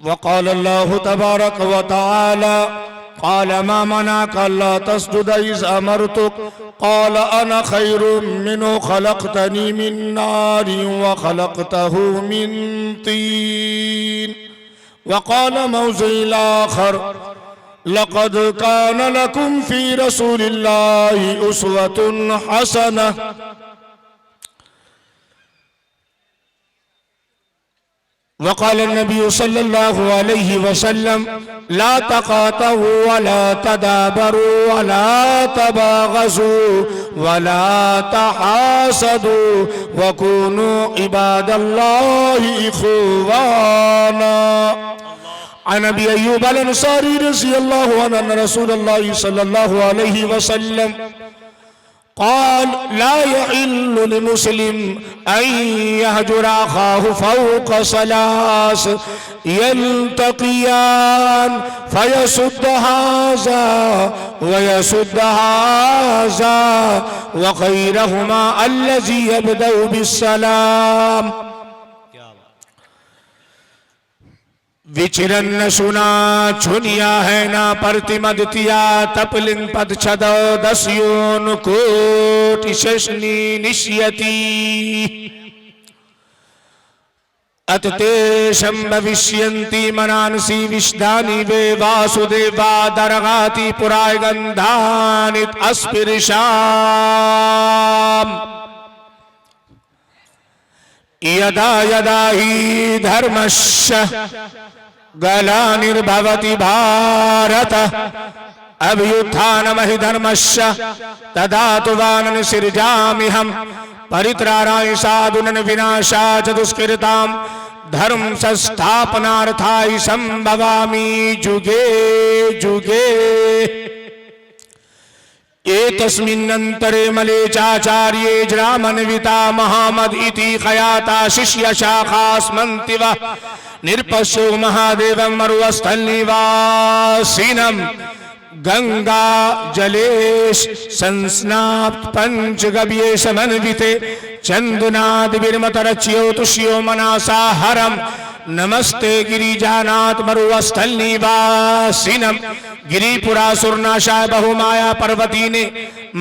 वक़ाल अल्लाहु तबारक व तआला क़ाल मा मनाक अल्ला तस्जुद इज़ अमरतुक क़ाल अना खैरुम मिन्हु ख़लक़तनी मिन नारिन व ख़लक़तहु मिन तीन। वक़ाल मौज़िल आख़र लक़द कान लकुम फ़ी रसूलिल्लाहि उस्वतुन हसनह। वक़ाल नबी सल्लल्लाहु अलैहि वसल्लम ला तक़ातऊ वला तदाबरू वला तबाग़ज़ू वला तहासदू वकुनू इबादल्लाहि इख़वाना। अन अबी अय्यूब अल-अंसारी रज़ियल्लाहु अन्हु अन्ना रसूलल्लाहि सल्लल्लाहु अलैहि वसल्लम क़ाल ला यहिल्लु लिमुस्लिम अन यहजुरा अख़ाहु फ़ौक़ सलास यल्तक़ियान फ़यसुद्द हाज़ा व यसुद्द हाज़ा व ख़ैरुहुमा अल्लज़ी यब्दअु बिस्सलाम। विचरन न सुना छुनिया है ना प्रतिमदतिया तपलिन पद छदो दस्योन कोटि शशनी निश्यति अतते भविष्यन्ति मनांसि विश्दानि वे वासुदेवा दरगाति पुराय गंधानित अस्पृशाम। यदा यदा हि धर्मस्य ग्लानिर्भवति भारत अभ्युत्थानमहि धर्मस्य तदातुवानं सृजाम्यहं परित्राणाय साधूनां विनाशाय च दुष्कृतां धर्म संस्थापनार्थाय संभवामि जुगे जुगे। एतस्मिन्नन्तरे मलेचाचार्ये ज्रामन्विता महामद इति खयाता शिष्य शाखास्मन्तिव निर्पश्यो महादेवं मरुस्थलनिवासिनं गंगा जलेश संस्नाप्त पंचगव्ये समन्विते चंदनादिर्मतरच्यो तुष्यो मनासा हरम नमस्ते गिरिजानाथ मरुस्थल निवासिनम। गिरिपुरासुरनाशाय बहुमाया पर्वती ने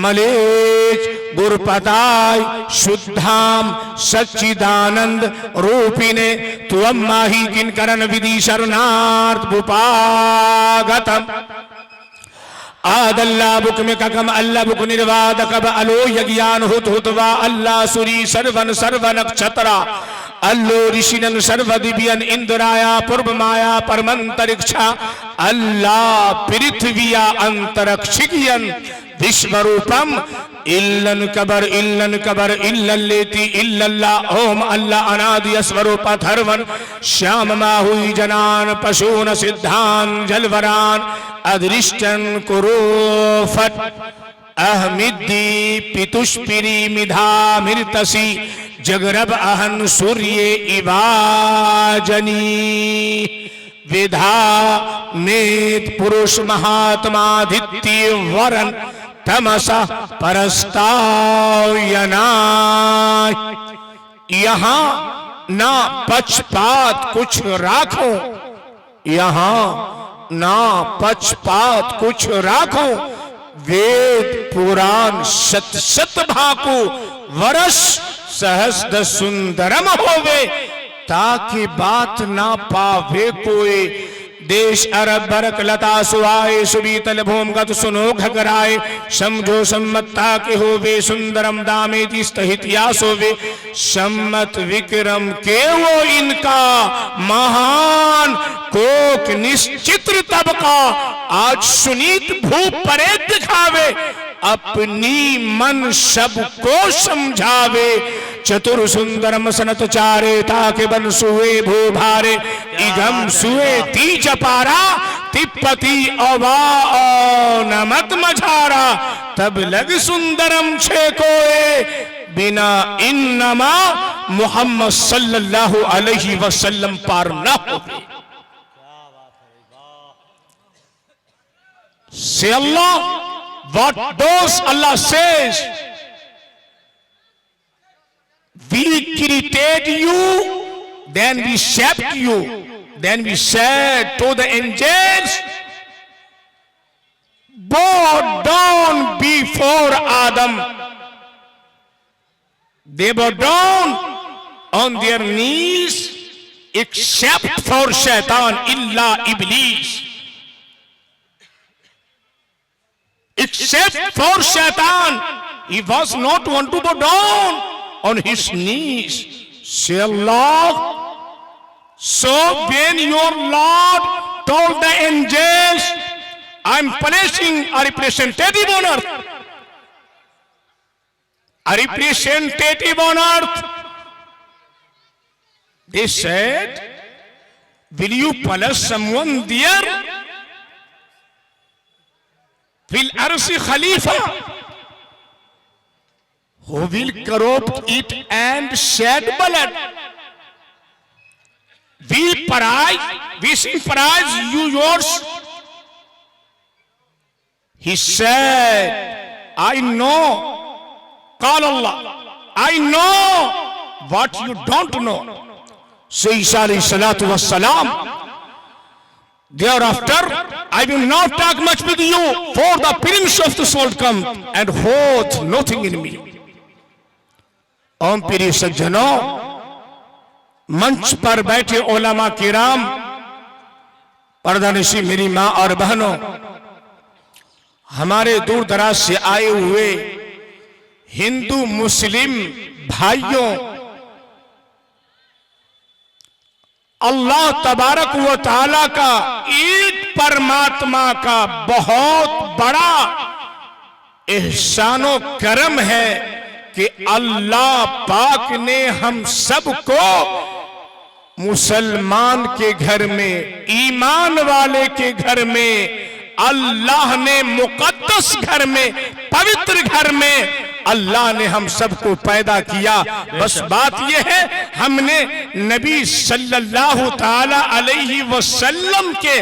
मलेच गुरपताय शुद्धाम सच्चिदानंद रूपिणे त्वं माहि किंकरन विधि शरणार्थ उपागतम। आदल्ला बुक में ककम अल्लाह बुक निर्वाद कब अलो यज्ञान हुत हुतवा अल्लाह सुरी सर्वन सर्व नक्षत्रा अल्लो ऋषिनन सर्व दिव्यन इंद्राया पूर्व माया परमंतरिक्षा अल्लाह पृथ्विया अंतरिक्षियन विश्वरूपम इल्लन कबर इल्लल्लेति इल्लल्लाह ओम अल्लाह अनादि स्वरूप धर्मन श्याम माहुई जनान पशून सिद्धान जलवरान अदृष्टन कुरु फट अहमिद्दी पितुष्पिरी मिधा मिर्तसी जगरब अहन सूर्य इवाजनी। विधा मेद पुरुष महात्मादित्य वरन तमसा परस्तायना। यहाँ ना पक्षपात कुछ राखो, यहाँ ना पक्षपात कुछ राखो। वेद पुराण शत शत भाकु वर्ष सहस्र सुंदरम होवे ताकि बात ना पावे कोई। देश अरब बरक लता सुहाए सुबीतल भूमगत सुनो घगराए समझो सम्मता के होवे सुंदरम दामे जिस्तहितियास होवे सम्मत विक्रम के वो इनका महान कोक निश्चित्र तबका आज सुनीत भूप परे दिखावे अपनी मन सबको समझावे। चतुर सुंदरम सनत चारे ताके बन सुए भू भारे इगम सुए तीज पारा तिप्पति अवा नमत मझारा तब लग सुंदरम छे कोए बिना इन्नमा मोहम्मद सल्लल्लाहु अलैहि वसल्लम पार न हो। Say Allah, what does Allah says? We created you then we shaped you. Then we said to the angels, bow down before Adam. They bowed down on their knees, except for Shaitan, illa Iblis. Except for Shaitan, he was not want to bow down on his knees. Say Allah. So when your Lord told the angels, I'm placing a representative on earth. A representative on earth. They said, will you place someone there? Fil arsi khalifa, who will corrupt it and shed blood. We sympathize you yours. He said, I know. Call Allah, I know what you don't know. So Isa alayhi salatu was salam, thereafter I will not talk much with you, for the prince of this world come and hold nothing in me. ओम प्रिय सज्जनों, मंच पर बैठे उलमा किराम, पर्दानिशी मेरी मां और बहनों, हमारे दूर दराज से आए हुए हिंदू मुस्लिम भाइयों, अल्लाह तबारक व तआला का, एक परमात्मा का बहुत बड़ा एहसानो करम है कि अल्लाह पाक ने हम सबको मुसलमान के घर में, ईमान वाले के घर में, अल्लाह ने मुकद्दस घर में, पवित्र घर में अल्लाह ने हम सबको पैदा किया। बस बात यह है, हमने नबी सल्लल्लाहु ताला अलैहि वसल्लम के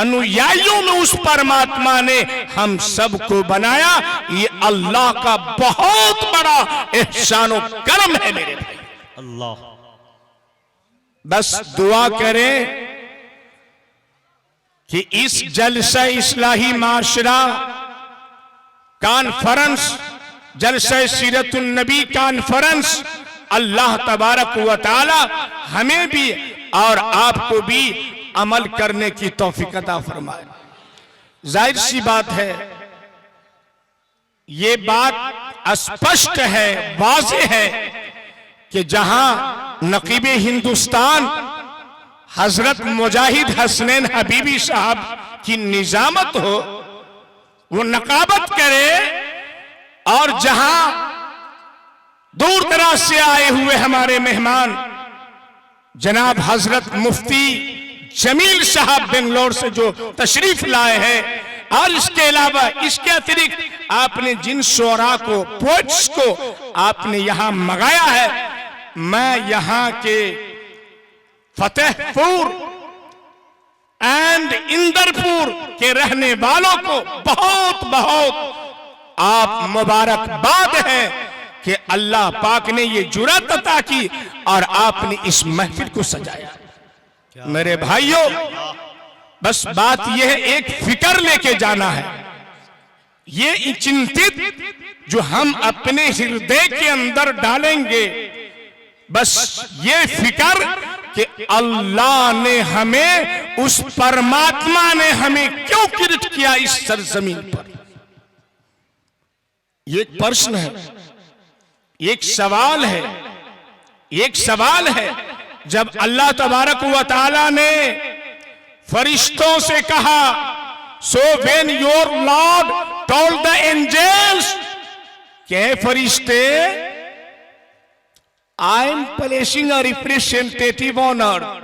अनुयायियों में उस परमात्मा ने हम सबको बनाया। ये अल्लाह का बहुत बड़ा एहसानो करम है मेरे भाई। अल्लाह बस दुआ करें कि इस जलसा इस्लाही माशरा कॉन्फ्रेंस, जलसा सीरतुन नबी कॉन्फ्रेंस, अल्लाह तबारक व तआला हमें भी और आपको भी अमल करने की तौफीक अता फरमाए। जाहिर सी बात है, ये बात स्पष्ट है, वाज़ेह है कि जहां नकीब हिंदुस्तान हजरत मुजाहिद हसनैन हबीबी साहब की निजामत हो, वो नकाबत करे, और जहां दूर दराज से आए हुए हमारे मेहमान जनाब हजरत मुफ्ती जमील साहब बेंगलोर से जो तशरीफ लाए हैं, और इसके अलावा इसके अतिरिक्त आपने जिन शोरा को, पोइट्स को आपने यहां मंगाया है, मैं यहां के फतेहपुर एंड इंदरपुर के रहने वालों को बहुत बहुत आप मुबारकबाद है कि अल्लाह पाक ने ये जुर्रत अता की और आपने इस महफिल को सजाया। मेरे भाइयों, बस बात यह है, एक फिक्र लेके जाना है, ये चिंतित जो हम अपने हृदय के अंदर डालेंगे, बस ये फिक्र कि अल्लाह ने हमें, उस परमात्मा ने हमें क्यों क्रिएट किया इस सरजमीन पर। ये एक प्रश्न है, एक सवाल है, एक सवाल है। जब अल्लाह तबारक व तआला ने फरिश्तों से कहा, so when your lord told the angels, क्या फरिश्ते, I am placing a representative on earth.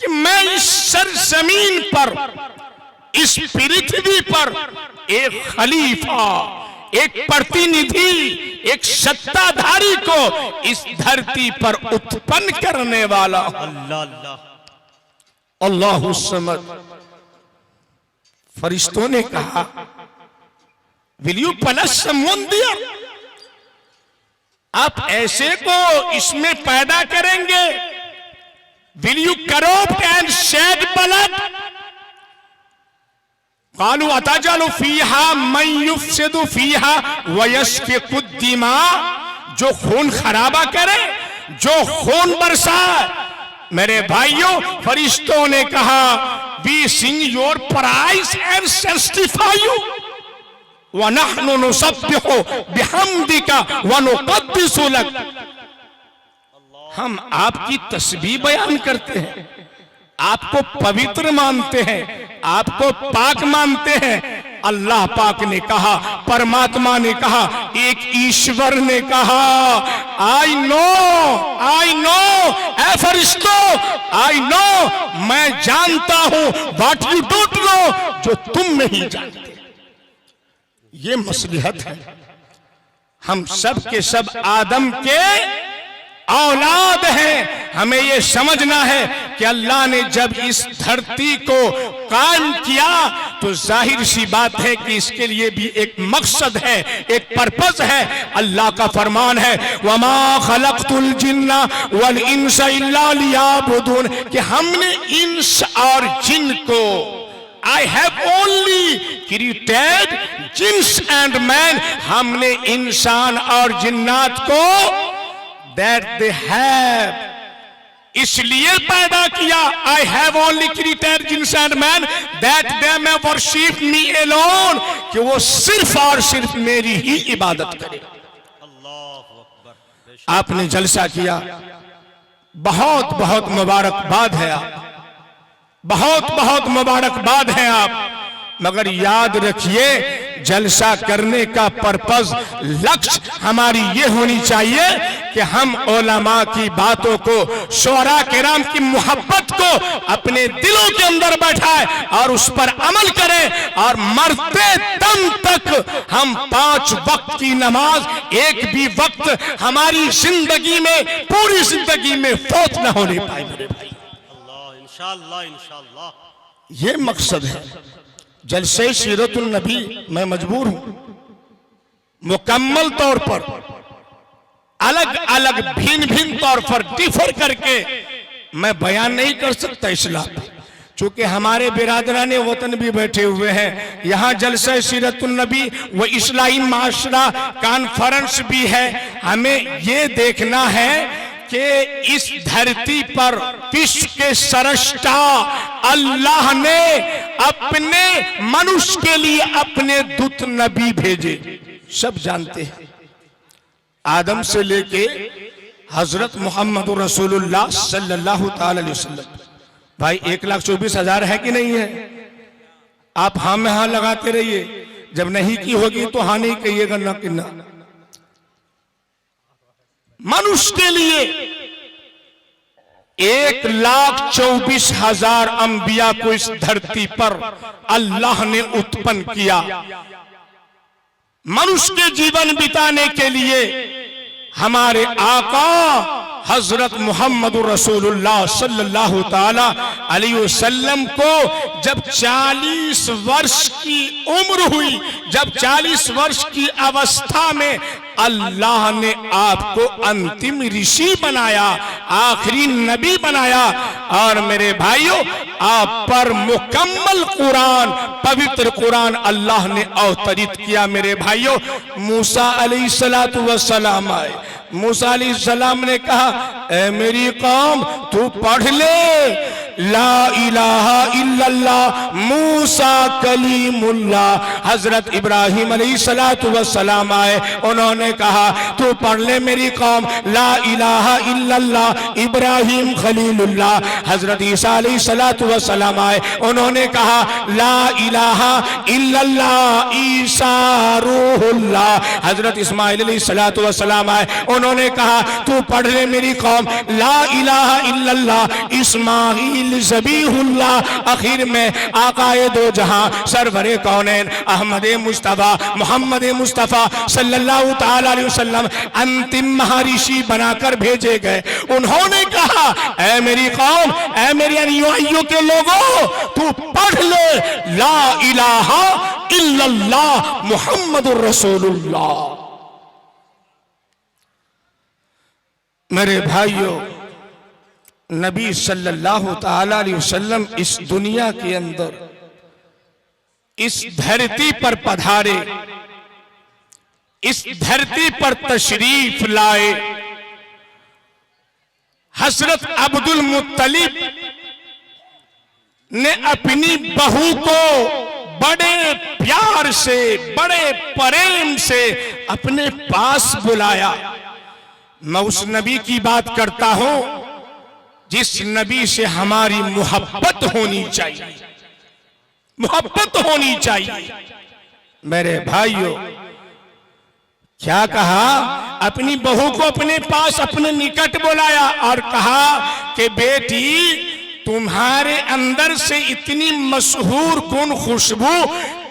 कि मैं इस सरजमीन पर, इस पृथ्वी पर एक खलीफा, एक प्रतिनिधि, एक सत्ताधारी को इस धरती पर उत्पन्न करने वाला। अल्लाह अल्लाहु समद। फरिश्तों ने कहा, will you place someone there, आप ऐसे को इसमें पैदा करेंगे? Will you corrupt and shed blood? कालू अताजालु फीहा मन युफसिदु फीहा व यस्फिकु दिमा, जो खून खराबा करे, जो खून बरसाए। मेरे भाइयों, फरिश्तों ने कहा, we sing your praise and sanctify you व नहनु नुसब्बिहु बिहम्दिका व नुक़द्दिसु लक। हम आपकी तस्बीह बयान करते हैं, आपको पवित्र मानते हैं, आपको पाक मानते हैं। अल्लाह पाक ने कहा, परमात्मा ने कहा, एक ईश्वर ने कहा, आई नो ए फरिश्तों, आई नो, मैं जानता हूं व्हाट यू डोंट नो, जो तुम नहीं जानते। ये मसलिहत है। हम सब के सब आदम के औलाद हैं। हमें यह समझना है कि अल्लाह ने जब इस धरती को कायम किया तो जाहिर सी बात है कि इसके लिए भी एक मकसद है, एक पर्पस है। अल्लाह का फरमान है, वमा खलक़तुल जिन्ना वल इंसा इल्ला लियाबुदून, कि हमने इंस और जिन को, I have only created jeans and man, हमने इंसान और जिन्नात को that they have इसलिए पैदा किया, I have only created jeans and man that they may worship me alone, कि वो सिर्फ और सिर्फ मेरी ही इबादत करे। आपने जलसा किया, बहुत बहुत मुबारकबाद है आप, बहुत बहुत मुबारकबाद है आप, मगर याद रखिए जलसा करने का पर्पस, लक्ष्य हमारी ये होनी चाहिए कि हम उलमा की बातों को, शुअरा किराम की मोहब्बत को अपने दिलों के अंदर बैठाए और उस पर अमल करें, और मरते दम तक हम 5 वक्त की नमाज एक भी वक्त हमारी जिंदगी में, पूरी जिंदगी में फौत न होने पाए। मेरे भाई, इंशाअल्लाह ये मकसद है। जलसे सीरतुन नबी मैं मजबूर हूं मुकम्मल तौर पर, अलग अलग भिन्न भिन्न तौर पर डिफर करके मैं बयान नहीं कर सकता इस्लाम, चूंकि हमारे बिरादरान वतन भी बैठे हुए हैं। यहाँ जलसा सीरतुन नबी व इस्लाही माशरा कॉन्फ्रेंस भी है। हमें ये देखना है कि इस धरती पर विश्व के सरष्टा अल्लाह ने अपने मनुष्य के लिए अपने दूत नबी भेजे। सब जानते हैं, आदम से लेके हजरत मोहम्मद रसूलुल्लाह सल्लल्लाहु ताला अलैहि वसल्लम। भाई 1,24,000 है कि नहीं है? आप हाँ में हाँ लगाते रहिए, जब नहीं की होगी तो हाँ नहीं कहिएगा, ना कि ना। मनुष्य के लिए 1,24,000 अंबिया को इस धरती पर अल्लाह ने उत्पन्न किया। मनुष्य के जीवन बिताने के लिए हमारे आका हजरत मोहम्मद रसूलुल्लाह सल्लल्लाहु ताला अलैहि वसल्लम को जब 40 वर्ष की उम्र हुई, जब 40 वर्ष की अवस्था में अल्लाह ने आपको अंतिम ऋषि बनाया, आखिरी नबी बनाया। और मेरे भाइयों, आप पर मुकम्मल कुरान, पवित्र कुरान अल्लाह ने अवतरित किया। मेरे भाइयों, मूसा अलैहिस्सलातु वस्सलाम आए। मूसा अलैहिस्सलाम ने कहा, ए मेरी कौम तू पढ़ ले ला इलाहा इल्लल्लाह मूसा कलीमुल्लाह। हजरत इब्राहिम अलैहिस्सलातु वस्सलाम आए, उन्होंने कहा तू पढ़ ले मेरी कौम ला इलाहा इल्लल्लाह इब्राहिम खलीलुल्लाह। हजरत ईसा अलैहिस्सलातु वस्सलाम आए, उन्होंने कहा ला इलाहा इल्लल्लाह ईसा रूहुल्लाह। हजरत इस्माइल अलैहिस्सलातु वस्सलाम आए, उन्होंने कहा तू पढ़ ले मेरी कौम ला इलाहा इल्लल्लाह इस्माइल इस्माइल ज़बीहुल्लाह। आखिर में आकाए दो जहां सरवरे कौनैन अहमद मुस्तफ़ा मोहम्मद मुस्तफ़ा सल्लल्लाहु ताला अलैहि वसल्लम अंतिम महर्षि बनाकर भेजे गए। उन्होंने कहा, ऐ मेरी कौम, ऐ मेरे अनुयायियों के लोगों, तू पढ़ ले ला इलाहा इल्लल्लाह मुहम्मदुर रसूलुल्लाह। मेरे भाइयों, नबी सल्लल्लाहु ताला अलैहि वसल्लम इस दुनिया के अंदर, इस धरती पर पधारे, इस धरती पर तशरीफ लाए। हजरत अब्दुल मुत्तलिब ने अपनी बहू को बड़े प्यार से, बड़े प्रेम से अपने पास बुलाया। मैं उस नबी की बात करता हूं जिस नबी से हमारी मोहब्बत होनी चाहिए, मोहब्बत होनी चाहिए। मेरे भाइयों, क्या कहा? अपनी बहू को अपने पास, अपने निकट बुलाया और कहा कि बेटी, तुम्हारे अंदर से इतनी मशहूर गुण खुशबू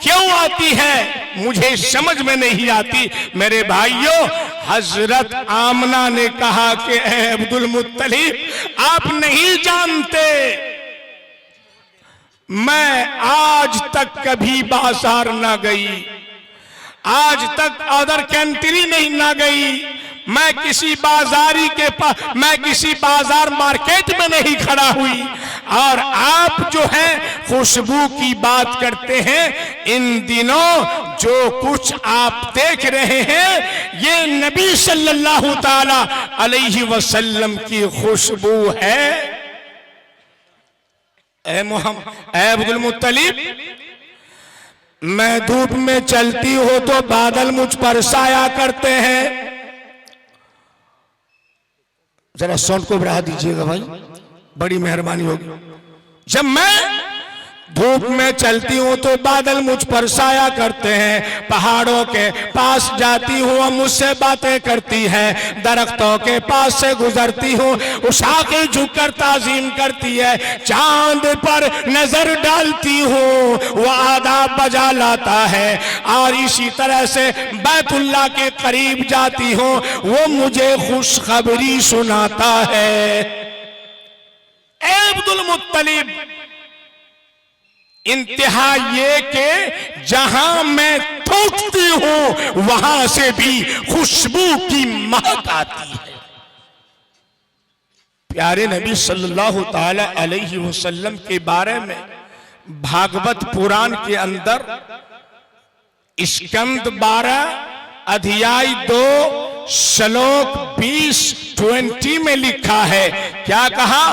क्यों आती है, मुझे समझ में नहीं आती। मेरे भाइयों, हजरत आमना ने कहा कि ऐ अब्दुल मुत्तलिब, आप नहीं जानते, मैं आज तक कभी बाजार ना गई, आज तक अदर कंट्री नहीं ना गई, मैं किसी बाजारी के पास, मैं किसी बाजार मार्केट में नहीं खड़ा हुई, और आप जो है खुशबू की बात करते हैं। इन दिनों जो कुछ आप देख रहे हैं, ये नबी सल्लल्लाहु ताला अलैहि वसल्लम की खुशबू है। ऐ अब्दुल मुत्तलिब, मैं धूप में चलती हूं तो बादल मुझ पर साया करते हैं। जरा साउंड को बढ़ा दीजिएगा भाई, बड़ी मेहरबानी होगी। जब मैं धूप में चलती हूँ तो बादल मुझ पर साया करते हैं, पहाड़ों के पास जाती हूँ वो मुझसे बातें करती है, दरख्तों के पास से गुजरती हूँ उषा के झुककर ताजीम करती है, चांद पर नजर डालती हूँ वो आदाब बजा लाता है, और इसी तरह से बैतुल्लाह के करीब जाती हूँ वो मुझे खुशखबरी सुनाता है। ऐ अब्दुल मुत्तलिब, इंतहा ये कि जहां मैं थूकती हूं वहां से भी खुशबू की महक आती है। प्यारे नबी सल्लल्लाहु ताला अलैहि वसल्लम के बारे में भागवत पुराण के अंदर स्कंद 12 अध्याय 2 श्लोक 20 में लिखा है। क्या कहा?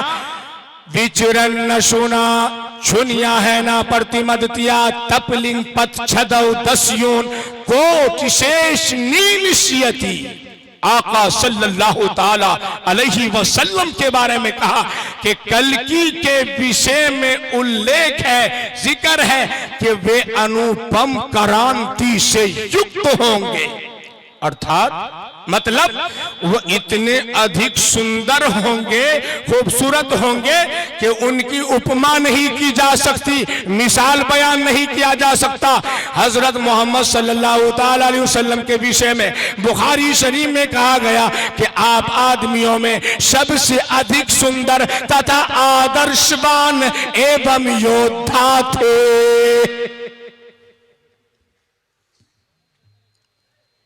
विचरन न सुना छुनिया है ना प्रतिमदतिया तपलिंग पथ छदौ दस्यून कोट शेष नीलसियती। आका सल्लल्लाहु ताला अलैहि वसल्लम के बारे में कहा कि कल्कि के विषय में उल्लेख है, जिक्र है कि वे अनुपम क्रांति से युक्त होंगे, अर्थात मतलब वो इतने अधिक सुंदर होंगे, खूबसूरत होंगे कि उनकी उपमा नहीं की जा सकती, मिसाल बयान नहीं किया जा सकता। हजरत मोहम्मद सल्लल्लाहु ताला अलैहि वसल्लम के विषय में बुखारी शरीफ में कहा गया कि आप आदमियों में सबसे अधिक सुंदर तथा आदर्शवान एवं योद्धा थे।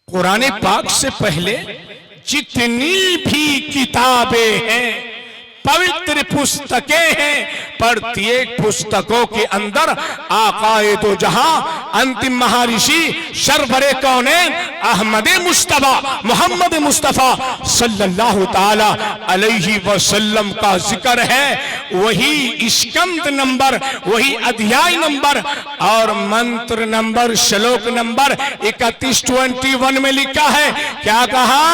कुरान पाक से पहले जितनी भी किताबें हैं, पवित्र पुस्तकें हैं, प्रत्येक पुस्तकों के अंदर आकाए दो जहां अंतिम महर्षि सरवरे कौनैन अहमद मुस्तफ़ा मोहम्मद मुस्तफ़ा सल्लल्लाहु ताला अलैहि वसल्लम का जिक्र है। वही स्कंद नंबर, वही अध्याय नंबर और मंत्र नंबर, श्लोक नंबर 31 में लिखा है। क्या कहा?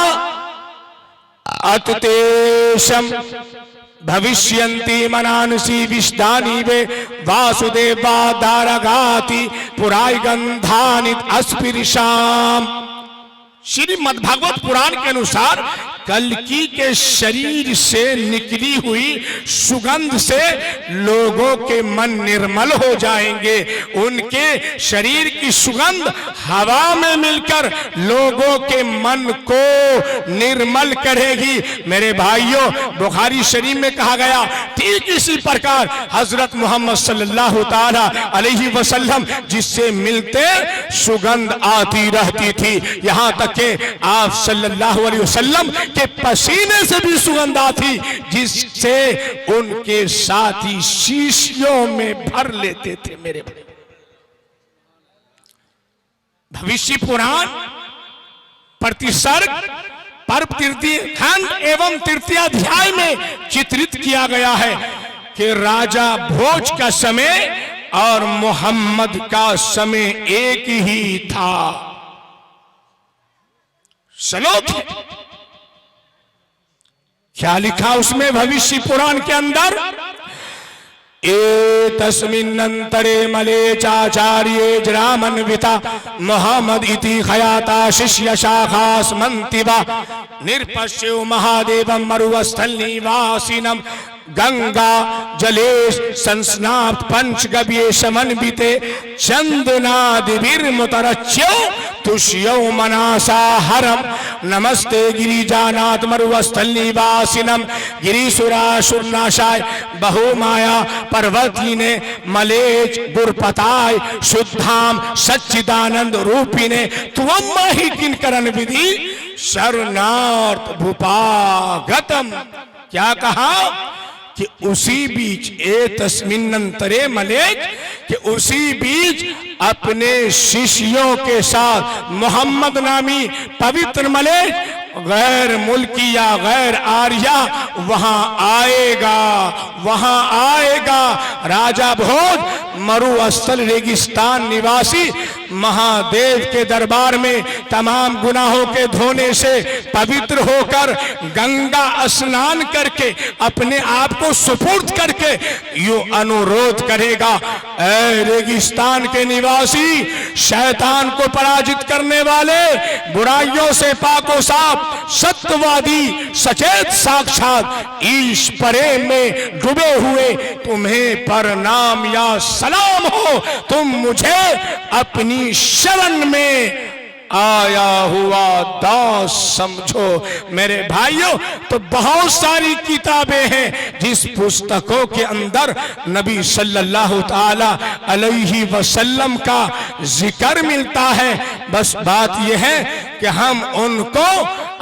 अततेशम भविष्यन्ति मनांसि विष्टानि वे वासुदेवा दारगाति पुराय गंधानि अस्पिरिशाम। श्रीमद् भागवत पुराण के अनुसार कल्कि के शरीर से निकली हुई सुगंध से लोगों के मन निर्मल हो जाएंगे। उनके शरीर की सुगंध हवा में मिलकर लोगों के मन को निर्मल करेगी। मेरे भाइयों, बुखारी शरीफ में कहा गया, ठीक इसी प्रकार हजरत मोहम्मद सल्लल्लाहु ताला अलैहि वसल्लम जिससे मिलते सुगंध आती रहती थी, यहां तक कि आप सल्लल्लाहु अलैहि वसल्लम के पसीने से भी सुगंध आती, जिससे उनके साथी शीशियों में भर लेते थे। मेरे भाई, भविष्य पुराण प्रतिसर्ग पर्व तृतीय खंड एवं तृतीय अध्याय में चित्रित किया गया है कि राजा भोज का समय और मोहम्मद का समय एक ही था। श्लोक क्या लिखा उसमें भविष्य पुराण के अंदर, तस्मिन्नंतरे मले चाचार्ये जरामन्विता मोहम्मद इति खयाता शिष्य शाखास्मन्तिवा निर्पश्यो महादेवं मरुस्थल निवासिनम गंगा जलेश संस्नाप्त पंचगव्ये समन्विते चंदनादिर्मुतरच्यो तुष्यो मनासा हरम नमस्ते गिरिजानाथ मरुस्थल निवासिनम गिरीसुरासुरनाशाय बहुमाया पर्वतीने मलेच दुर्पताय शुद्धाम सच्चिदानंद रूपिणे त्वं महि किंकरन विधि शरणार्थ भूपागतम। क्या कहा कि उसी बीच तस्मिन्नंतरे मलेच, कि उसी बीच अपने शिष्यों के साथ मोहम्मद नामी पवित्र मलेच गैर मुल्की या गैर आर्या वहां आएगा। राजा भोज मरुस्थल रेगिस्तान निवासी महादेव के दरबार में तमाम गुनाहों के धोने से पवित्र होकर गंगा स्नान करके अपने आप को सुपुर्द करके यो अनुरोध करेगा, ऐ रेगिस्तान के निवासी, शैतान को पराजित करने वाले, बुराइयों से पाको साफ सत्यवादी सचेत साक्षात ईश प्रेम में डूबे हुए तुम्हें प्रणाम या सलाम हो। तुम मुझे अपनी शरण में आया हुआ दास समझो। मेरे भाइयों, तो बहुत सारी किताबें हैं जिस पुस्तकों के अंदर नबी सल्लल्लाहु ताला अलैहि वसल्लम का जिक्र मिलता है। बस बात यह है कि हम उनको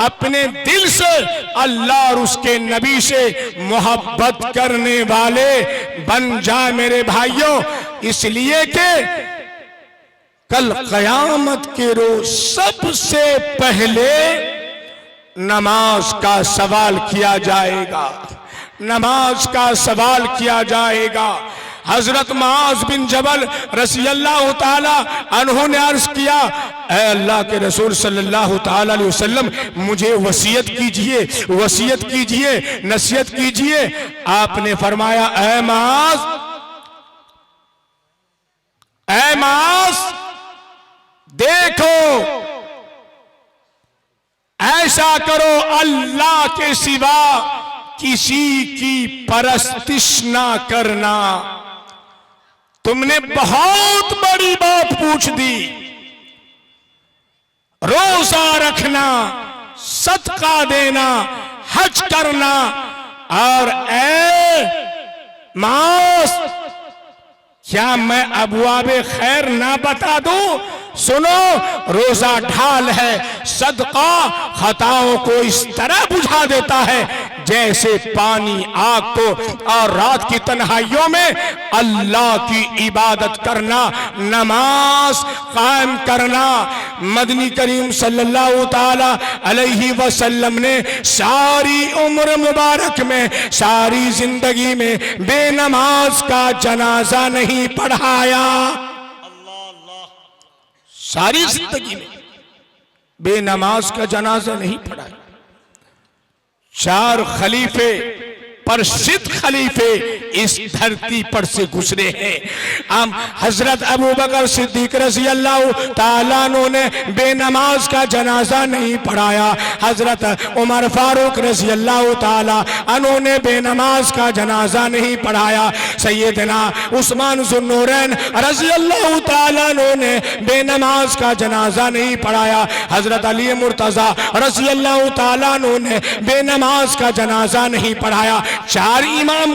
अपने दिल से अल्लाह और उसके नबी से मोहब्बत करने वाले बन जाए। मेरे भाइयों, इसलिए कि कल कयामत के रोज सबसे पहले नमाज का सवाल किया जाएगा, नमाज का सवाल किया जाएगा। हजरत मुआज बिन जबल रज़ियल्लाहु ताला अन्हु ने अर्ज किया, ऐ अल्लाह के रसूल सल्लल्लाहु ताला अलैहि वसल्लम, मुझे वसीयत कीजिए, वसीयत कीजिए, नसीहत कीजिए। आपने फरमाया, ऐ मुआज, देखो, ऐसा करो, अल्लाह के सिवा किसी की परस्तिश ना करना। तुमने बहुत बड़ी बात पूछ दी, रोजा रखना, सदका देना, हज करना, और ऐ मास, क्या मैं अबवाबे खैर ना बता दूं? सुनो, रोजा ढाल है, सदका खताओं को इस तरह बुझा देता है जैसे पानी आग को, और रात की तन्हाइयों में अल्लाह की इबादत करना, नमाज कायम करना। मदनी करीम सल्लल्लाहु ताला अलैहि वसल्लम ने सारी उम्र मुबारक में, सारी जिंदगी में बेनमाज का जनाजा नहीं पढ़ाया। सारी जिंदगी में बेनमाज का जनाजा नहीं पढ़ाया। 4 खलीफे प्रसिद्ध खलीफे इस धरती पर से गुजरे हैं। हम हजरत अबू बकर सिद्दीक रज़ी अल्लाह ताला अन्हु ने बेनमाज का जनाजा नहीं पढ़ाया। हजरत उमर फारूक रज़ी अल्लाह ताला अन्हु ने बेनमाज का जनाजा नहीं पढ़ाया। सैयदना उस्मान ज़ुन्नूरैन रज़ी अल्लाह ताला अन्हु ने बेनमाज का जनाजा नहीं पढ़ाया। हजरत अली मुर्तज़ा रज़ी अल्लाह ताला अन्हु ने बेनमाज का जनाजा नहीं पढ़ाया। चार इमाम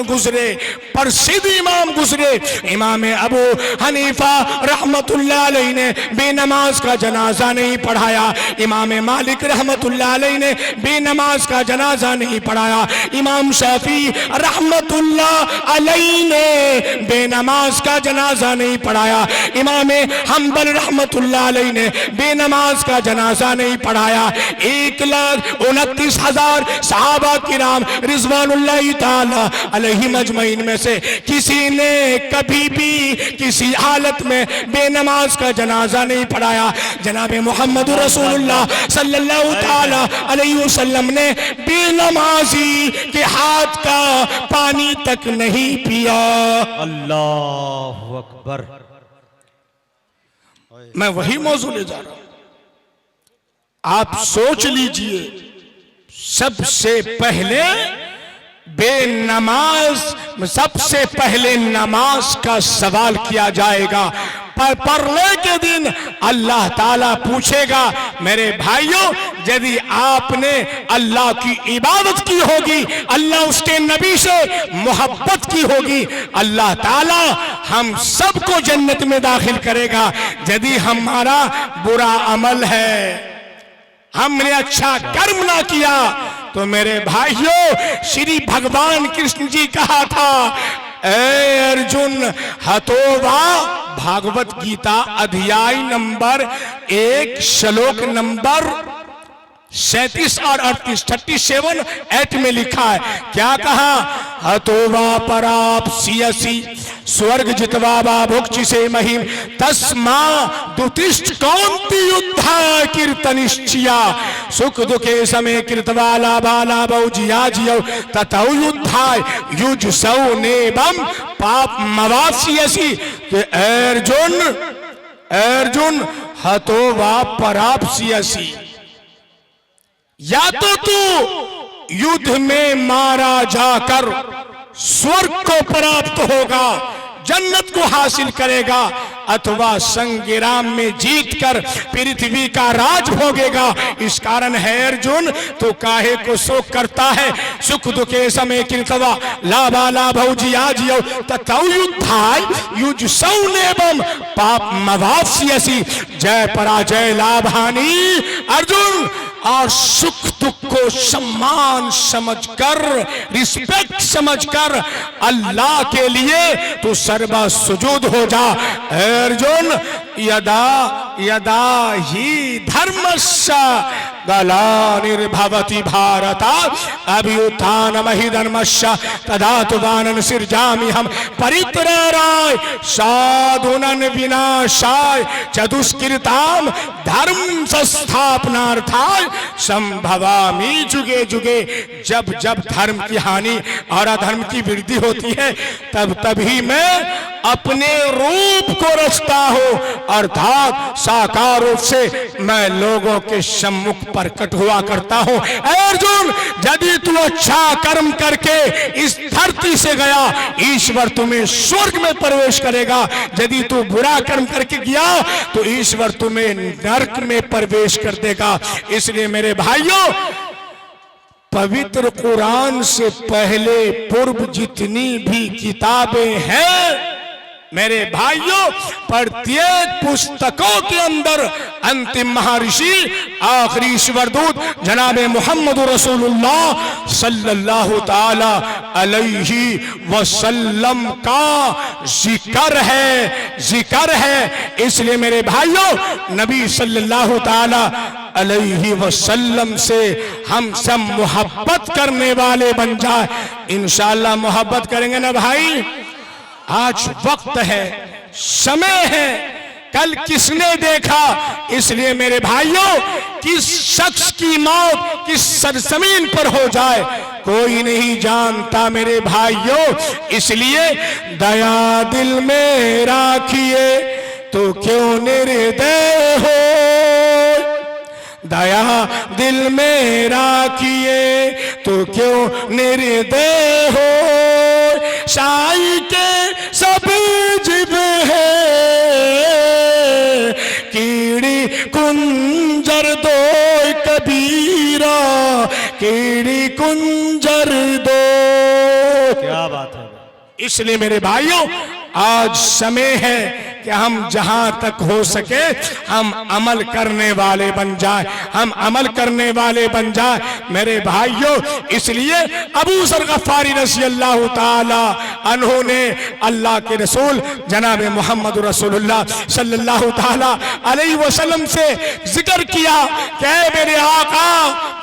गुजरे, प्रसिद्ध इमाम गुजरे। इमाम अबू हनीफा रहमतुल्लाह अलैहि ने बेनमाज का जनाजा नहीं पढ़ाया। इमाम मालिक रहमतुल्लाह अलैहि ने बेनमाज का जनाजा नहीं पढ़ाया। इमाम शाफी रहमतुल्लाह अलैहि ने बेनमाज का जनाजा नहीं पढ़ाया। इमाम हम्बल रहमतुल्लाह अलैहि ने बेनमाज का जनाजा नहीं पढ़ाया। 1,29,000 सहाबा किराम रिज़वानुल्लाहि ताला अलैहिम अजमईन में से किसी ने कभी भी किसी हालत में बेनमाज का जनाजा नहीं पढ़ाया। जनाब मोहम्मद रसूलुल्लाह सल्लल्लाहु ताला अलैहि वसल्लम ने बेनमाजी के हाथ का पानी तक नहीं पिया। अल्लाहु अकबर। मैं वही मौजू ले जा रहा हूं। आप सोच लीजिए, सबसे पहले बेनमाज, सबसे पहले नमाज का सवाल किया जाएगा। पर पढ़ने के दिन अल्लाह ताला पूछेगा, मेरे भाइयों, यदि आपने अल्लाह की इबादत की होगी, अल्लाह उसके नबी से मोहब्बत की होगी, अल्लाह ताला हम सबको जन्नत में दाखिल करेगा। यदि हमारा बुरा अमल है, हमने अच्छा कर्म ना किया, तो मेरे भाइयों, श्री भगवान कृष्ण जी कहा था, ए अर्जुन हतोवा, भागवत गीता अध्याय नंबर 1 श्लोक नंबर 37 और 38, 37-8 में लिखा है। क्या कहा? हतोवा पराप्स्यसि स्वर्ग जितवा भुक्चि से महिम तस्मा दुतिष्ठ कौंति युद्धा कीर्तनिश्चिया सुख दुखे समय कृतवाला बाला बहुजिया जियो ततौ युद्धाय युज सौ नेबम पाप मवास्यसि। अर्जुन अर्जुन हतोवा पराप्स्यसि, या तो तू युद्ध में मारा जाकर स्वर्ग को प्राप्त होगा, जन्नत को हासिल करेगा, अथवा संग्राम में जीतकर पृथ्वी का राज भोगेगा। इस कारण है अर्जुन, तो काहे को शोक करता है? सुख दुखे समय कृतवा लाभा लाभौ जिया जियो ततौ युद्धाय युज सौनेबम पाप मवास्यसि। जय पराजय लाभ हानि अर्जुन, और सुख दुख को सम्मान समझकर, रिस्पेक्ट समझकर अल्लाह के लिए तू सर्वा सुजूद हो जा। अर्जुन यदा यदा ही धर्मस्य ग्लानिर्भवति भारत अभ्युत्थानमहि धर्मस्य तदात्मानं सृजाम्यहं परित्राणाय साधूनां विनाशाय च दुष्कृतां धर्म संस्थापनार्थाय संभवामि जुगे जुगे। जब जब धर्म की हानि और अधर्म की वृद्धि होती है, तब तभी मैं अपने रूप को रचता हूं, अर्थात साकार रूप से मैं लोगों के सम्मुख प्रकट हुआ करता हूं। अर्जुन, यदि तू अच्छा कर्म करके इस धरती से गया, ईश्वर तुम्हें स्वर्ग में प्रवेश करेगा। यदि तू बुरा कर्म करके गया, तो ईश्वर तुम्हें नरक में प्रवेश कर देगा। इसलिए मेरे भाइयों, पवित्र कुरान से पहले पूर्व जितनी भी किताबें हैं, मेरे भाइयों, प्रत्येक पुस्तकों के अंदर अंतिम महर्षि आखिरी ईश्वरदूत जनाब मोहम्मद रसूलुल्लाह सल्लल्लाहु ताला अलैहि वसल्लम का जिक्र है। इसलिए मेरे भाइयों, नबी सल्लल्लाहु ताला अलैहि वसल्लम से हम सब मोहब्बत करने वाले बन जाए। इंशाअल्लाह मोहब्बत करेंगे ना भाई। आज वक्त है, समय है कल किसने देखा। इसलिए मेरे भाइयों, किस शख्स की मौत किस सरजमीन पर हो जाए कोई नहीं जानता मेरे भाइयों। इसलिए दया दिल में राखिए तो क्यों निर्दय हो, दया दिल में राखिए तो क्यों निर्दय हो। शाही के सब जिब है कीड़ी कुंजर दो कबीरा, कीड़ी कुंजर दो। क्या बात है। इसलिए मेरे भाइयों, आज समय है कि हम जहां तक हो सके हम अमल करने वाले बन जाए, हम अमल करने वाले बन जाए मेरे भाइयों। इसलिए अबू ज़र गफ़ारी रज़ी अल्लाह ताला अन्हु ने अल्लाह के रसूल जनाब मोहम्मद रसूलुल्लाह सल्लल्लाहु ताला अलैहि वसल्लम से जिक्र किया कि मेरे आका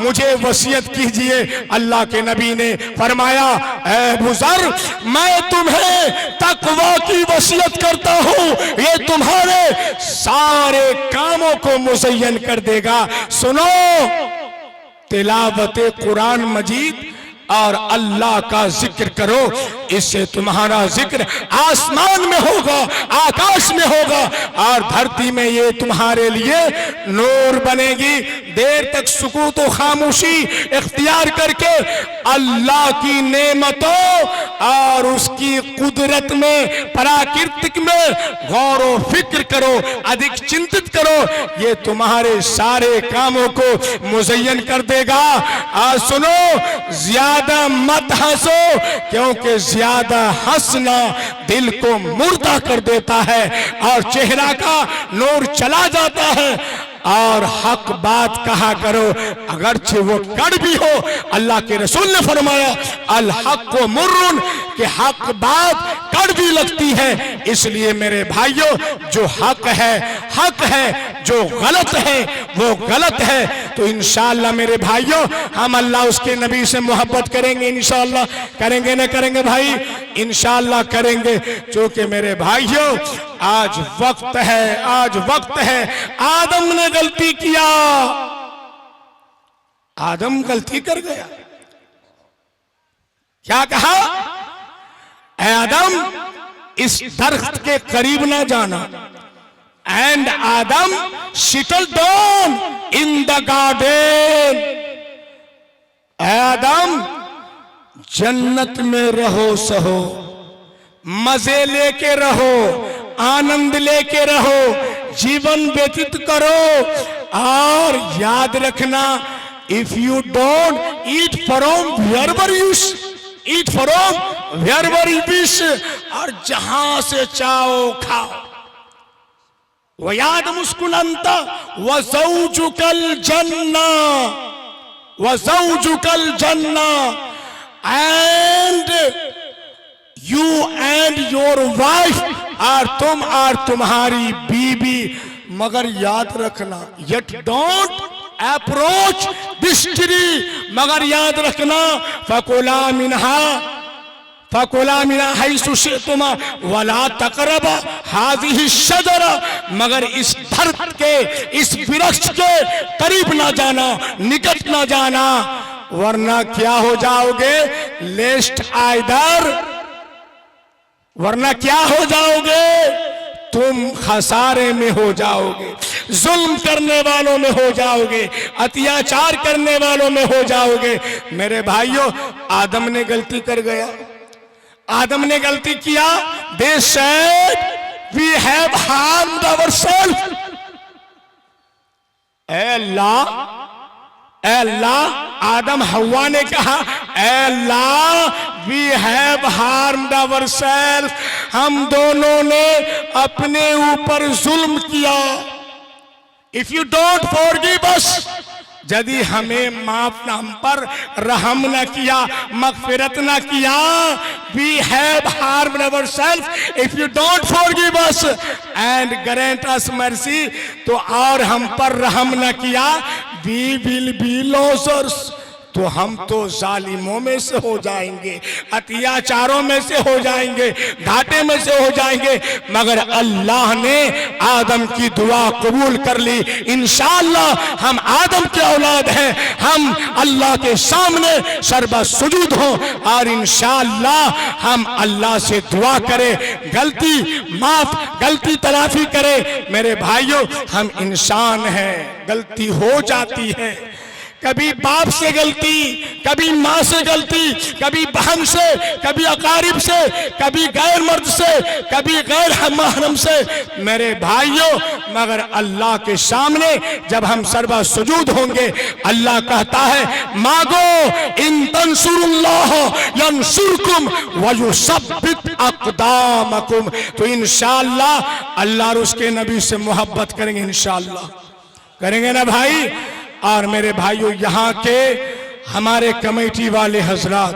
मुझे वसीयत कीजिए। अल्लाह के नबी ने फरमाया, ऐ अबू ज़र मैं तुम्हें तक़वा की वसीयत करता हूँ, ये तुम्हारे सारे कामों को मुज़य्यन कर देगा। सुनो, तिलावत कुरान मजीद और अल्लाह का जिक्र करो, इससे तुम्हारा जिक्र आसमान में होगा, आकाश में होगा और धरती में ये तुम्हारे लिए नूर बनेगी। देर तक सुकूत और खामोशी इख्तियार करके अल्लाह की नेमतों और उसकी कुदरत में प्राकृतिक में गौर व फिक्र करो, अधिक चिंतित करो, ये तुम्हारे सारे कामों को मुज़य्यन कर देगा। और सुनो, ज्यादा मत हंसो क्योंकि ज्यादा हंसना दिल को मुर्दा कर देता है और चेहरा का नूर चला जाता है। और हक बात कहा करो, अगरचे वो कड़वी हो। अल्लाह के रसूल ने फरमाया, अल हक मुर्रुन, कि हक बात कड़वी लगती है। इसलिए मेरे भाइयों, जो हक है, जो गलत है वो गलत है। तो इंशाअल्लाह मेरे भाइयों, हम अल्लाह उसके नबी से मोहब्बत करेंगे, इंशाअल्लाह करेंगे ना करेंगे भाई, इंशाअल्लाह करेंगे। क्योंकि मेरे भाइयों, आज वक्त है। आदम ने गलती किया, आदम गलती कर गया। क्या कहा? ऐ आदम इस दरख्त के करीब ना जाना। And Adam settle down in the garden. ऐ आदम जन्नत में रहो सहो, मजे लेके रहो, आनंद लेके रहो, जीवन व्यतीत करो। और याद रखना, if you don't eat from wherever you eat from wherever you wish, और जहां से चाहो खाओ। वयाद मुस्कुनंता वज़ौजुकल जन्ना, वज़ौजुकल जन्ना, and you and your wife, और तुम और तुम्हारी बीबी। मगर याद रखना, yet don't approach this tree, मगर याद रखना, फकुला मिन्हा हैसु शि'तुमा वला तक़रबा हाज़िही शजरा, मगर इस दरख्त के, इस वृक्ष के करीब ना जाना, निकट ना जाना, वरना क्या हो जाओगे? लेस्ट आइदर, वरना क्या हो जाओगे? तुम खसारे में हो जाओगे, जुल्म करने वालों में हो जाओगे, अत्याचार करने वालों में हो जाओगे। मेरे भाइयों, आदम ने गलती कर गया, आदम ने गलती किया। They said we have harmed ourselves. अल्लाह, आदम हव्वा ने कहा, Allah we have harmed ourselves, हम दोनों ने अपने ऊपर जुल्म किया। इफ यू डोंट फॉरगिव अस, यदि हमें माफ हम पर रहम न किया, मगफिरत न किया, we have harmed ourselves, if you don't forgive us and grant us mercy, तो और हम पर रहम न किया, वी विल बी लॉसर्स, तो हम तो जालिमों में से हो जाएंगे, अत्याचारों में से हो जाएंगे, घाटे में से हो जाएंगे। मगर अल्लाह ने आदम की दुआ कबूल कर ली। इंशाअल्लाह हम आदम के औलाद हैं, हम अल्लाह के सामने सर्बा सुजूद हों और इंशाअल्लाह हम अल्लाह से दुआ करें, गलती माफ, गलती तलाफी करें। मेरे भाइयों, हम इंसान हैं, गलती हो जाती है। कभी बाप से गलती, कभी माँ से गलती, कभी बहन से, कभी अकारिब से, कभी गैर मर्द से, कभी गैर महरम से। मेरे भाइयों, मगर अल्लाह के सामने जब हम सर्वा सुजूद होंगे, अल्लाह कहता है मांगो इन तंसुरुल्लाह यंसुरकुम व युसब्बित अक़दामकुम। तो इंशाअल्लाह अल्लाह और उसके नबी से मोहब्बत करेंगे, इंशाअल्लाह करेंगे ना भाई। और मेरे भाइयों, यहाँ के हमारे कमेटी वाले हजरात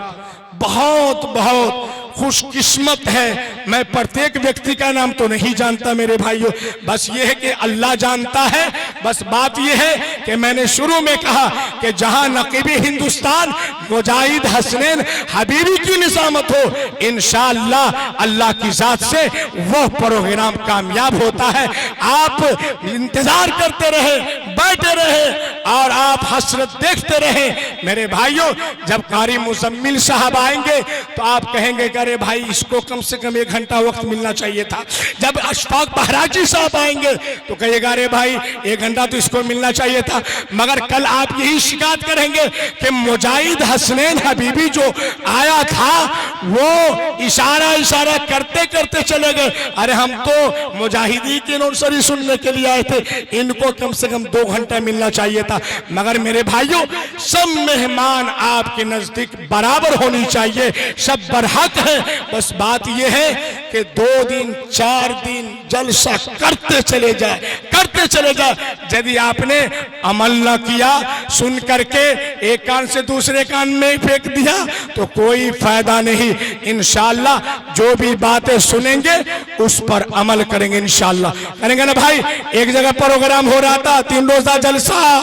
बहुत बहुत खुशकिस्मत है। मैं प्रत्येक व्यक्ति का नाम तो नहीं जानता मेरे भाइयों, बस ये है कि अल्लाह जानता है। बस बात ये है कि मैंने शुरू में कहा कि जहां नकीबे हिंदुस्तान मुजाहिद हसनैन हबीबी की निजामत हो, इंशाअल्लाह अल्लाह की जात से वह प्रोग्राम कामयाब होता है। आप इंतजार करते रहे, बैठे रहे और आप हसरत देखते रहे। मेरे भाइयों, जब कारी मुजम्मिल साहब आएंगे तो आप कहेंगे अरे भाई इसको कम से कम 1 घंटा वक्त मिलना चाहिए था। जब अशफाक बहराजी साहब आएंगे तो कहेगा अरे भाई 1 घंटा तो इसको मिलना चाहिए था। मगर कल आप यही शिकायत करेंगे कि मुजाहिद हसनैन हबीबी जो आया था वो इशारा करते करते चले गए। अरे हम तो मुजाहिदी की नौसरी सुनने के लिए आए थे, इनको कम से कम 2 घंटा मिलना चाहिए था। मगर मेरे भाइयों, सब मेहमान आपके नजदीक बराबर होनी चाहिए, सब बरहक है। बस बात यह है कि 2 दिन 4 दिन जलसा करते चले जाए, करते चले जाए। यदि आपने अमल न किया, सुन करके एक कान से दूसरे कान में फेंक दिया तो कोई फायदा नहीं। इंशाअल्लाह जो भी बातें सुनेंगे उस पर अमल करेंगे, इंशाअल्लाह करेंगे ना भाई। एक जगह प्रोग्राम हो रहा था, 3 रोजा जलसा,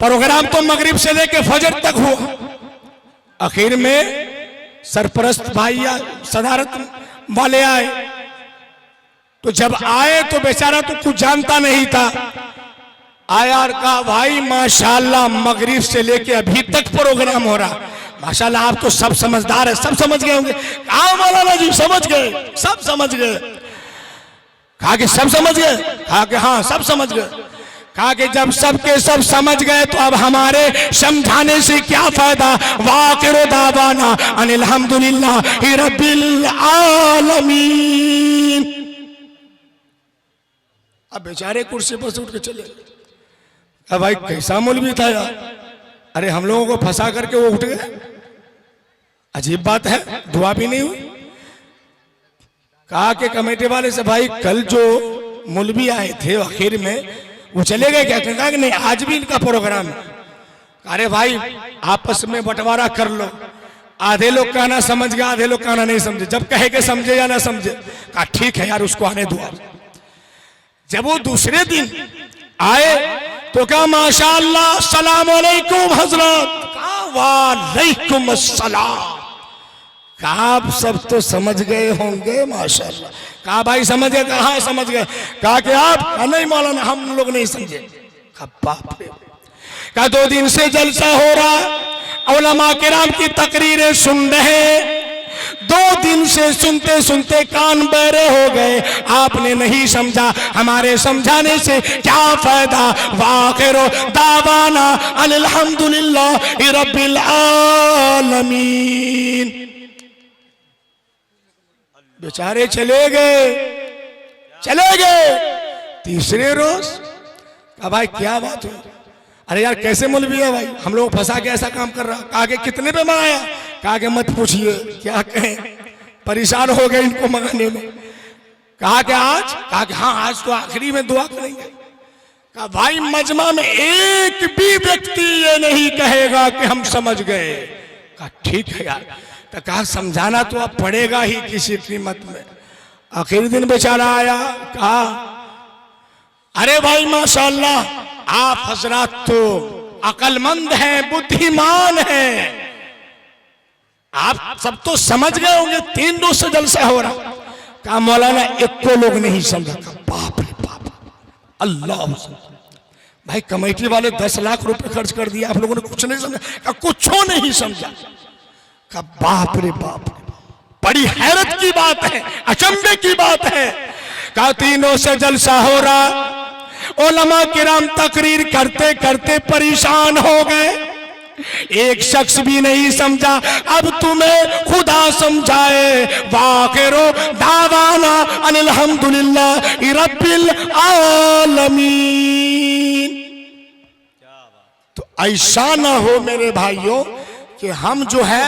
प्रोग्राम तो मगरिब से लेके फजर तक हुआ। आखिर में सरपरस्त भाई या सदारत वाले आए, तो जब आए तो बेचारा तो कुछ जानता नहीं था। आया और कहा भाई माशाल्लाह मगरिब से लेके अभी तक प्रोग्राम हो रहा, माशाल्लाह आप तो सब समझदार है, सब समझ गए होंगे। कहा मौलाना जी समझ गए, सब समझ गए। कहा कि सब समझ गए? कहा कि हाँ सब समझ गए। कहा कि जब सबके सब समझ गए तो अब हमारे समझाने से क्या फायदा। वाक़िरु दावाना अनिल हम्दुलिल्लाहि रब्बिल आलमीन। अब बेचारे कुर्सी पर से उठ के चले। अब भाई कैसा मौलवी था यार, अरे हम लोगों को फंसा करके वो उठ गए, अजीब बात है, दुआ भी नहीं हुई। कहा कि कमेटी वाले से भाई कल जो मौलवी आए थे आखिर में वो चले गए क्या? कहा कि नहीं आज भी इनका प्रोग्राम है। अरे भाई आपस में बंटवारा कर लो, आधे लोग कहना समझ गए, आधे लोग कहना नहीं समझे। जब कहे के समझे या ना समझे, कहा ठीक है यार उसको आने दो। जब वो दूसरे दिन आए तो कहा माशाअल्लाह सलाम अलैकुम हजरत। कहा वालेकुम अस्सलाम। कहा आप सब तो समझ गए होंगे माशाअल्लाह। कहा भाई समझ गए? कहा समझ गए? कहा कि आप नहीं मौलाना हम लोग नहीं समझे। कहा बाप रे। कहा 2 दिन से जलसा हो रहा, उलमा किराम की तकरीरें सुन रहे, 2 दिन से सुनते सुनते कान बहरे हो गए, आपने नहीं समझा, हमारे समझाने से क्या फायदा। वाखिरु दावाना अनिल हम्दुलिल्लाहि रब्बिल आलमीन। बेचारे चले गए, चले गए। तीसरे रोज कहा भाई क्या बात हुई? अरे यार कैसे मौलवी है भाई, हम लोग फंसा के ऐसा काम कर रहा। कहा कि कितने पे मंगाया? कहा कि मत पूछिए, क्या कहें, परेशान हो गए इनको मंगाने में। कहा कि आज? कहा कि हाँ आज तो आखिरी में दुआ करेंगे। कहा भाई मजमा में एक भी व्यक्ति ये नहीं कहेगा कि हम समझ गए। कहा ठीक है यार। तो कहा समझाना तो अब पड़ेगा ही किसी कीमत में। आखिरी दिन बेचारा आया, कहा अरे भाई माशाअल्लाह आप हजरात तो अकलमंद हैं, बुद्धिमान हैं। आप सब तो समझ गए होंगे, 3 रोज से जलसा हो रहा। कहा मौलाना एक को लोग नहीं समझा। बाप रे बाप, अल्लाह। भाई कमेटी वाले 10 लाख रुपए खर्च कर दिया, आप लोगों ने कुछ नहीं समझा। कहा कुछ नहीं समझा। कहा बाप रे बाप, बड़ी हैरत की बात है, अचंभे की बात है। कहा 3 रोज से जलसा हो रहा, उलमा किराम तकरीर करते करते परेशान हो गए, एक शख्स भी नहीं समझा। अब तुम्हें खुदा समझाए। वाखिरो दावाना अनिल हम्दुलिल्लाहि रब्बिल आलमीन। तो ऐसा ना हो मेरे भाइयों कि हम जो है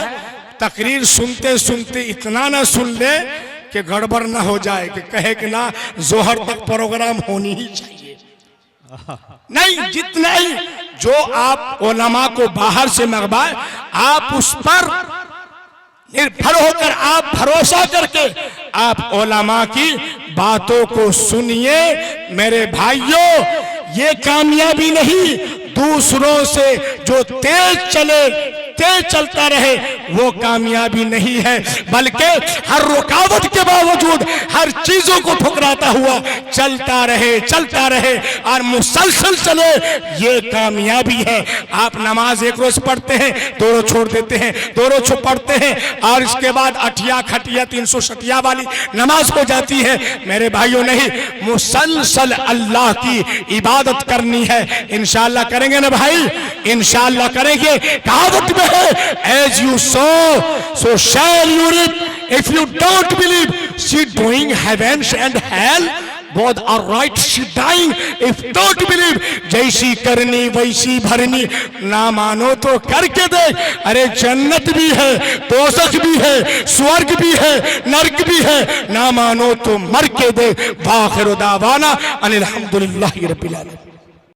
तकरीर सुनते सुनते इतना ना सुन ले कि गड़बड़ ना हो जाए, कि कहे कि ना जोहर तक प्रोग्राम होनी ही चाहिए। नहीं, जितना ही जो आप उलमा को बाहर से मंगवाए, आप उस पर निर्भर होकर, आप भरोसा करके आप उलमा की बातों को सुनिए। मेरे भाइयों, ये कामयाबी नहीं दूसरों से जो तेज चलता रहे वो कामयाबी नहीं है, बल्कि हर रुकावट के बावजूद हर चीजों को ठुकराता हुआ चलता रहे और मुसलसल चले, ये कामयाबी है। आप नमाज एक रोज पढ़ते हैं, 2 रोज छोड़ देते हैं, 2 रोज पढ़ते हैं और इसके बाद अठिया खटिया 360 वाली नमाज हो जाती है। मेरे भाइयों, नहीं, मुसलसल अल्लाह की इबादत करनी है। इंशाअल्लाह करेंगे ना भाई, इंशाअल्लाह करेंगे। कहावत में as you sow, so shall you reap. If you don't believe, she doing heavens and hell, both are right, she dying. If don't believe, जैसी करनी वैसी भरनी, ना मानो तो करके दे। अरे जन्नत भी है, दोज़ख भी है, स्वर्ग भी है, नरक भी है, ना मानो तो मर के दे। वाखिर दावाना अनिल हम्दुलिल्लाहि रब्बिल आलमीन।